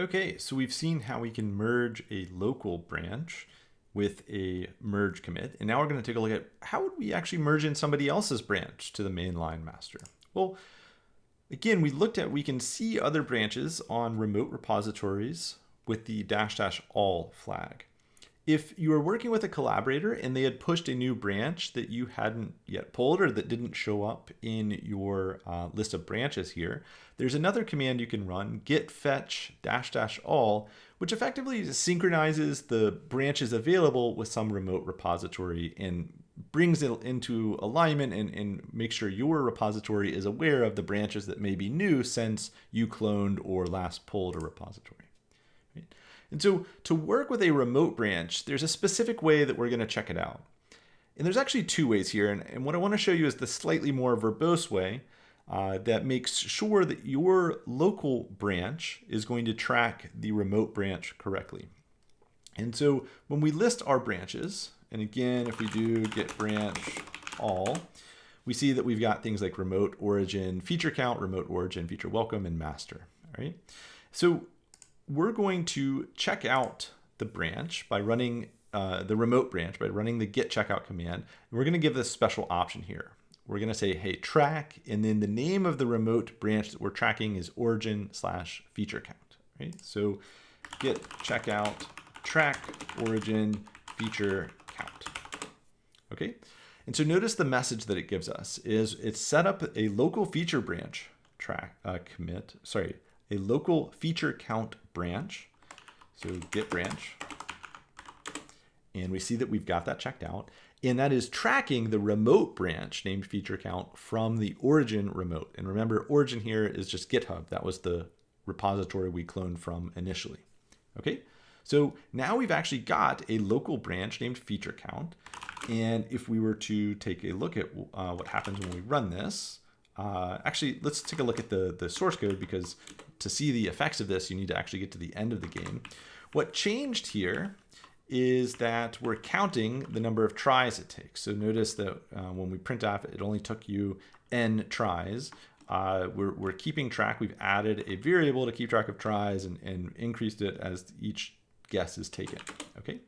Okay, so we've seen how we can merge a local branch with a merge commit. And now we're going to take a look at how would we actually merge in somebody else's branch to the mainline master. Well, again, we can see other branches on remote repositories with the -- all flag. If you were working with a collaborator and they had pushed a new branch that you hadn't yet pulled or that didn't show up in your list of branches here, there's another command you can run, git fetch -- all, which effectively synchronizes the branches available with some remote repository and brings it into alignment and makes sure your repository is aware of the branches that may be new since you cloned or last pulled a repository. Right? And so to work with a remote branch, there's a specific way that we're going to check it out. And there's actually two ways here. And what I want to show you is the slightly more verbose way that makes sure that your local branch is going to track the remote branch correctly. And so when we list our branches, and again, if we do git branch all, we see that we've got things like remote origin, feature count, remote origin, feature welcome, and master. All right. So we're going to check out the branch by running the remote branch by running the git checkout command. And we're going to give this special option here. We're going to say, hey, track, and then the name of the remote branch that we're tracking is origin/feature count. Right? So git checkout track origin feature count. Okay. And so notice the message that it gives us is it's set up a local feature branch a local feature count branch. So git branch. And we see that we've got that checked out. And that is tracking the remote branch named feature count from the origin remote. And remember, origin here is just GitHub. That was the repository we cloned from initially. Okay, so now we've actually got a local branch named feature count. And if we were to take a look at what happens when we run this, actually, let's take a look at the source code, because to see the effects of this, you need to actually get to the end of the game. What changed here is that we're counting the number of tries it takes. So notice that when we print off, it only took you n tries. We're keeping track. We've added a variable to keep track of tries and increased it as each guess is taken. Okay.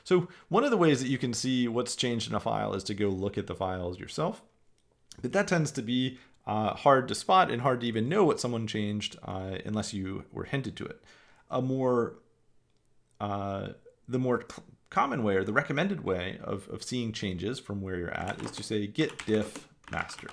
So one of the ways that you can see what's changed in a file is to go look at the files yourself. But that tends to be hard to spot and hard to even know what someone changed unless you were hinted to it. The more common way, or the recommended way of seeing changes from where you're at, is to say git diff master.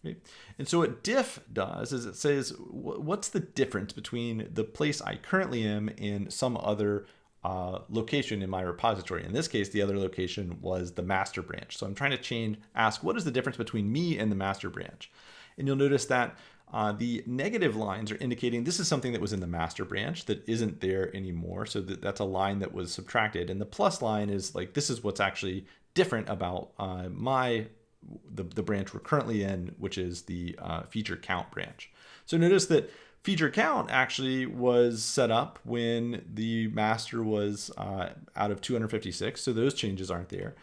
Okay? And so what diff does is it says, what's the difference between the place I currently am and some other location in my repository? In this case, the other location was the master branch. So I'm trying to ask what is the difference between me and the master branch? And you'll notice that the negative lines are indicating this is something that was in the master branch that isn't there anymore. So that's a line that was subtracted. And the plus line is like, this is what's actually different about the branch we're currently in, which is the feature count branch. So notice that feature count actually was set up when the master was out of 256. So those changes aren't there.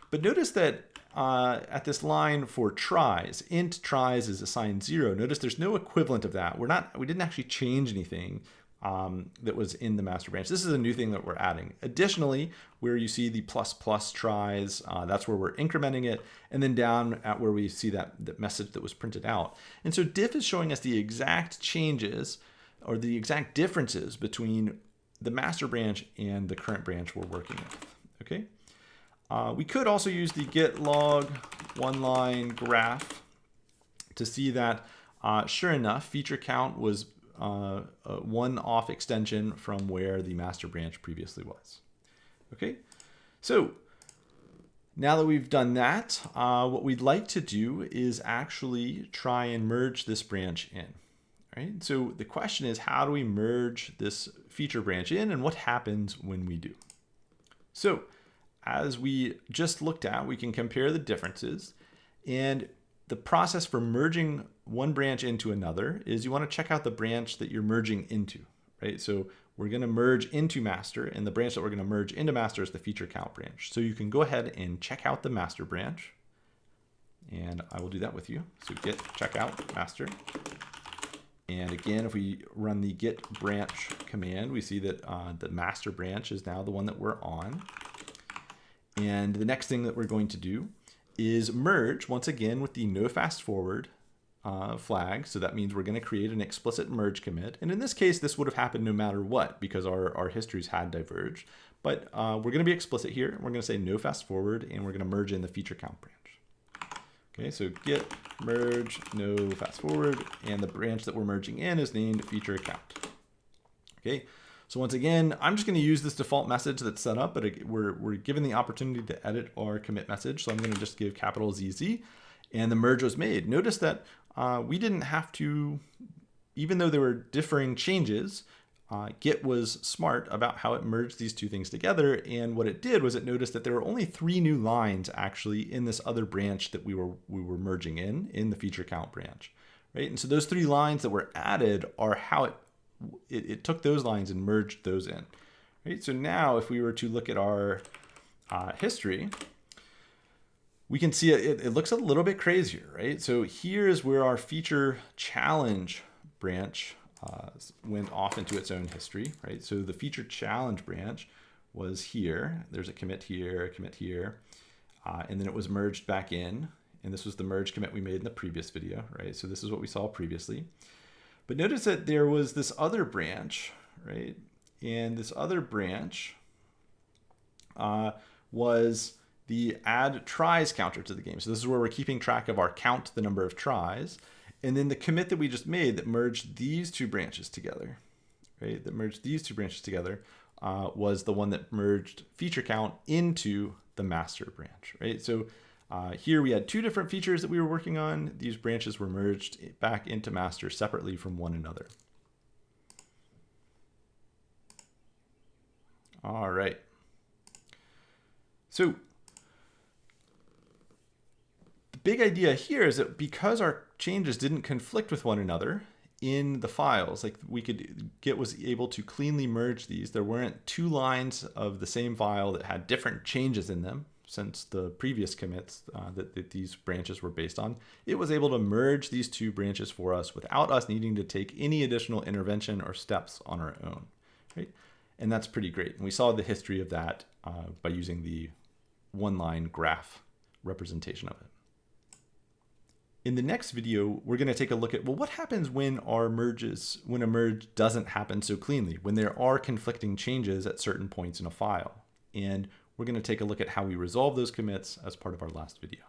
But notice that at this line for tries, int tries is assigned 0. Notice there's no equivalent of that. We didn't actually change anything that was in the master branch. This is a new thing that we're adding. Additionally, where you see the ++ tries, that's where we're incrementing it. And then down at where we see that message that was printed out. And so diff is showing us the exact changes or the exact differences between the master branch and the current branch we're working with. Okay. We could also use the git log one-line graph to see that, sure enough, feature count was a one-off extension from where the master branch previously was. Okay, so now that we've done that, what we'd like to do is actually try and merge this branch in. Right? So the question is, how do we merge this feature branch in, and what happens when we do? So as we just looked at, we can compare the differences, and the process for merging one branch into another is you want to check out the branch that you're merging into, right? So we're going to merge into master, and the branch that we're going to merge into master is the feature count branch. So you can go ahead and check out the master branch, and I will do that with you. So git checkout master. And again, if we run the git branch command, we see that the master branch is now the one that we're on. And the next thing that we're going to do is merge once again with the no fast forward flag. So that means we're going to create an explicit merge commit. And in this case, this would have happened no matter what because our histories had diverged. But we're going to be explicit here. We're going to say no fast forward, and we're going to merge in the feature count branch. Okay, so git merge no fast forward, and the branch that we're merging in is named feature count. Okay, so once again, I'm just going to use this default message that's set up, but we're given the opportunity to edit our commit message. So I'm going to just give capital ZZ, and the merge was made. Notice that we didn't have to, even though there were differing changes, Git was smart about how it merged these two things together. And what it did was it noticed that there were only 3 new lines actually in this other branch that we were merging in the feature count branch, right? And so those 3 lines that were added are how it took those lines and merged those in, right? So now if we were to look at our history, we can see it looks a little bit crazier, right? So here's where our feature challenge branch went off into its own history, right? So the feature challenge branch was here. There's a commit here, and then it was merged back in. And this was the merge commit we made in the previous video, right? So this is what we saw previously. But notice that there was this other branch, right? And this other branch was the add tries counter to the game. So this is where we're keeping track of our count, the number of tries. And then the commit that we just made that merged these 2 branches together, right? That merged these 2 branches together was the one that merged feature count into the master branch, right? So here we had 2 different features that we were working on. These branches were merged back into master separately from one another. All right. So the big idea here is that because our changes didn't conflict with one another in the files, like Git was able to cleanly merge these. There weren't 2 lines of the same file that had different changes in them since the previous commits that these branches were based on. It was able to merge these 2 branches for us without us needing to take any additional intervention or steps on our own, right? And that's pretty great. And we saw the history of that by using the 1-line graph representation of it. In the next video, we're going to take a look at, well, what happens when a merge doesn't happen so cleanly, when there are conflicting changes at certain points in a file. And we're going to take a look at how we resolve those commits as part of our last video.